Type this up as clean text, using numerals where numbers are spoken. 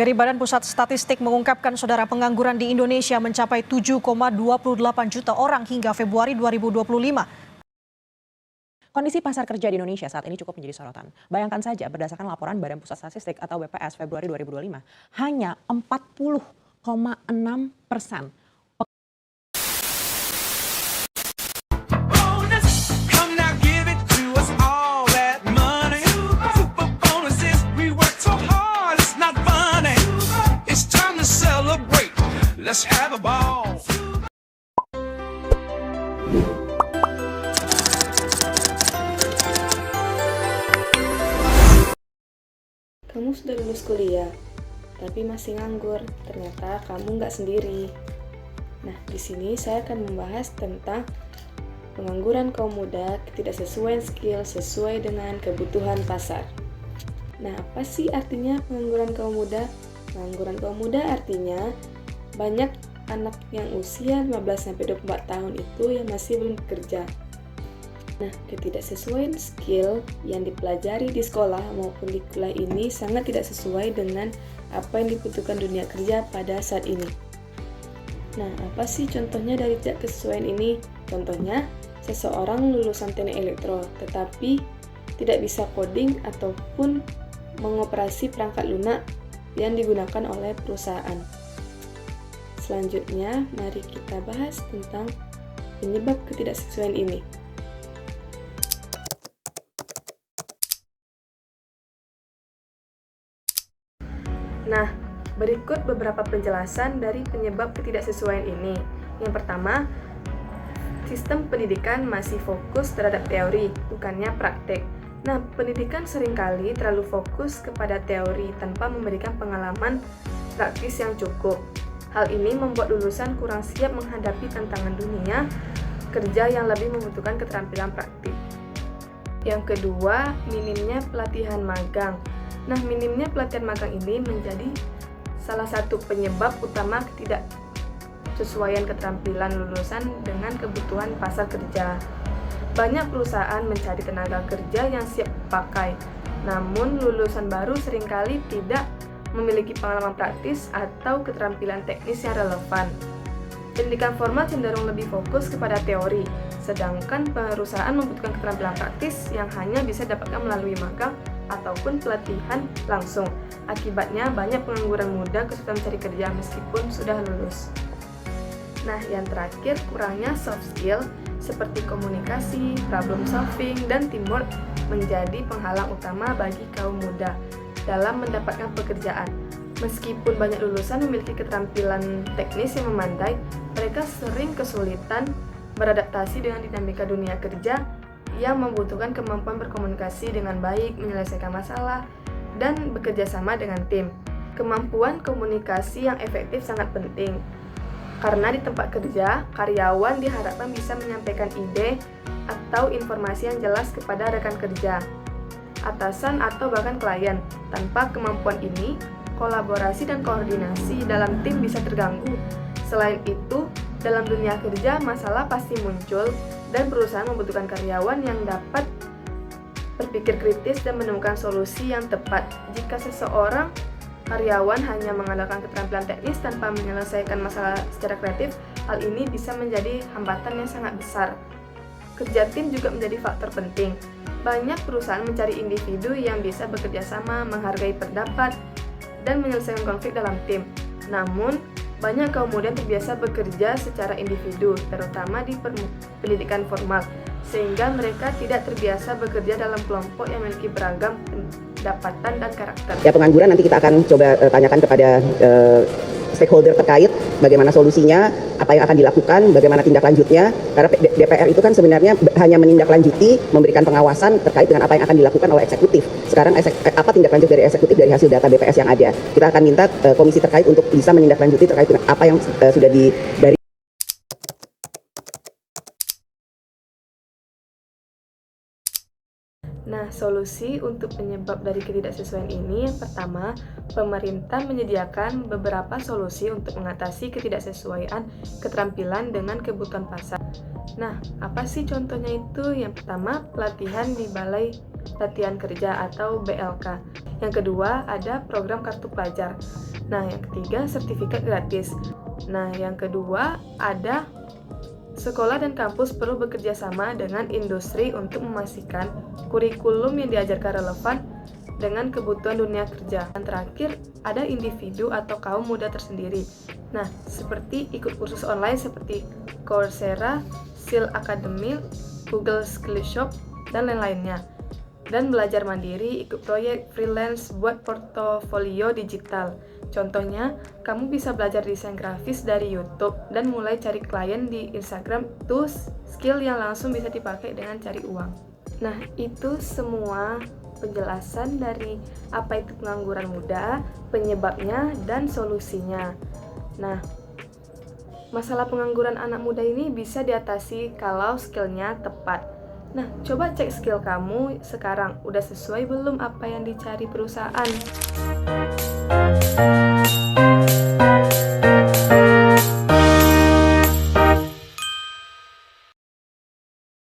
Dari Badan Pusat Statistik mengungkapkan saudara pengangguran di Indonesia mencapai 7,28 juta orang hingga Februari 2025. Kondisi pasar kerja di Indonesia saat ini cukup menjadi sorotan. Bayangkan saja berdasarkan laporan Badan Pusat Statistik atau BPS Februari 2025, hanya 40,6% Let's have a ball. Kamu sudah lulus kuliah, tapi masih nganggur. Ternyata kamu nggak sendiri. Nah, di sini saya akan membahas tentang pengangguran kaum muda, ketidaksesuaian skill sesuai dengan kebutuhan pasar. Nah, apa sih artinya pengangguran kaum muda? Pengangguran kaum muda artinya banyak anak yang usia 15-24 tahun itu yang masih belum bekerja. Nah, ketidaksesuaian skill yang dipelajari di sekolah maupun di kuliah ini sangat tidak sesuai dengan apa yang dibutuhkan dunia kerja pada saat ini. Nah, apa sih contohnya dari tidak kesesuaian ini? Contohnya, seseorang lulusan teknik elektro tetapi tidak bisa coding ataupun mengoperasi perangkat lunak yang digunakan oleh perusahaan. Selanjutnya, mari kita bahas tentang penyebab ketidaksesuaian ini. Nah, berikut beberapa penjelasan dari penyebab ketidaksesuaian ini. Yang pertama, sistem pendidikan masih fokus terhadap teori, bukannya praktek. Nah, pendidikan seringkali terlalu fokus kepada teori tanpa memberikan pengalaman praktis yang cukup. Hal ini membuat lulusan kurang siap menghadapi tantangan dunia kerja yang lebih membutuhkan keterampilan praktik. Yang kedua, minimnya pelatihan magang. Nah, minimnya pelatihan magang ini menjadi salah satu penyebab utama ketidaksesuaian keterampilan lulusan dengan kebutuhan pasar kerja. Banyak perusahaan mencari tenaga kerja yang siap pakai, namun lulusan baru seringkali tidak memiliki pengalaman praktis atau keterampilan teknis yang relevan. Pendidikan formal cenderung lebih fokus kepada teori, sedangkan perusahaan membutuhkan keterampilan praktis yang hanya bisa didapatkan melalui magang ataupun pelatihan langsung. Akibatnya banyak pengangguran muda kesulitan mencari kerja meskipun sudah lulus. Nah, yang terakhir, kurangnya soft skill seperti komunikasi, problem solving, dan teamwork menjadi penghalang utama bagi kaum muda dalam mendapatkan pekerjaan. Meskipun banyak lulusan memiliki keterampilan teknis yang memadai, mereka sering kesulitan beradaptasi dengan dinamika dunia kerja yang membutuhkan kemampuan berkomunikasi dengan baik, menyelesaikan masalah, dan bekerja sama dengan tim. Kemampuan komunikasi yang efektif sangat penting, karena di tempat kerja, karyawan diharapkan bisa menyampaikan ide atau informasi yang jelas kepada rekan kerja, atasan atau bahkan klien. Tanpa kemampuan ini, kolaborasi dan koordinasi dalam tim bisa terganggu. Selain itu, dalam dunia kerja masalah pasti muncul dan perusahaan membutuhkan karyawan yang dapat berpikir kritis dan menemukan solusi yang tepat. Jika seseorang karyawan hanya mengandalkan keterampilan teknis tanpa menyelesaikan masalah secara kreatif, hal ini bisa menjadi hambatan yang sangat besar. Kerja tim juga menjadi faktor penting. Banyak perusahaan mencari individu yang bisa bekerja sama, menghargai pendapat, dan menyelesaikan konflik dalam tim. Namun, banyak kaum muda yang terbiasa bekerja secara individu, terutama di pendidikan formal, sehingga mereka tidak terbiasa bekerja dalam kelompok yang memiliki beragam pendapatan dan karakter. Ya, pengangguran nanti kita akan coba tanyakan kepada stakeholder terkait bagaimana solusinya, apa yang akan dilakukan, bagaimana tindak lanjutnya. Karena DPR itu kan sebenarnya hanya menindaklanjuti, memberikan pengawasan terkait dengan apa yang akan dilakukan oleh eksekutif. Sekarang apa tindak lanjut dari eksekutif dari hasil data BPS yang ada. Kita akan minta komisi terkait untuk bisa menindaklanjuti terkait dengan apa yang sudah dari Nah, solusi untuk penyebab dari ketidaksesuaian ini yang pertama, pemerintah menyediakan beberapa solusi untuk mengatasi ketidaksesuaian keterampilan dengan kebutuhan pasar. Nah, apa sih contohnya itu? Yang pertama, pelatihan di Balai Latihan Kerja atau BLK. Yang kedua, ada program kartu pelajar. Nah, yang ketiga, sertifikat gratis. Nah, yang kedua, ada sekolah dan kampus perlu bekerja sama dengan industri untuk memastikan kurikulum yang diajarkan relevan dengan kebutuhan dunia kerja. Dan terakhir, ada individu atau kaum muda tersendiri. Nah, seperti ikut kursus online seperti Coursera, Skill Academy, Google Skills Shop, dan lain-lainnya. Dan belajar mandiri, ikut proyek freelance buat portofolio digital. Contohnya, kamu bisa belajar desain grafis dari YouTube dan mulai cari klien di Instagram. Itu skill yang langsung bisa dipakai dengan cari uang. Nah, itu semua penjelasan dari apa itu pengangguran muda, penyebabnya, dan solusinya. Nah, masalah pengangguran anak muda ini bisa diatasi kalau skillnya tepat. Nah, coba cek skill kamu sekarang, udah sesuai belum apa yang dicari perusahaan?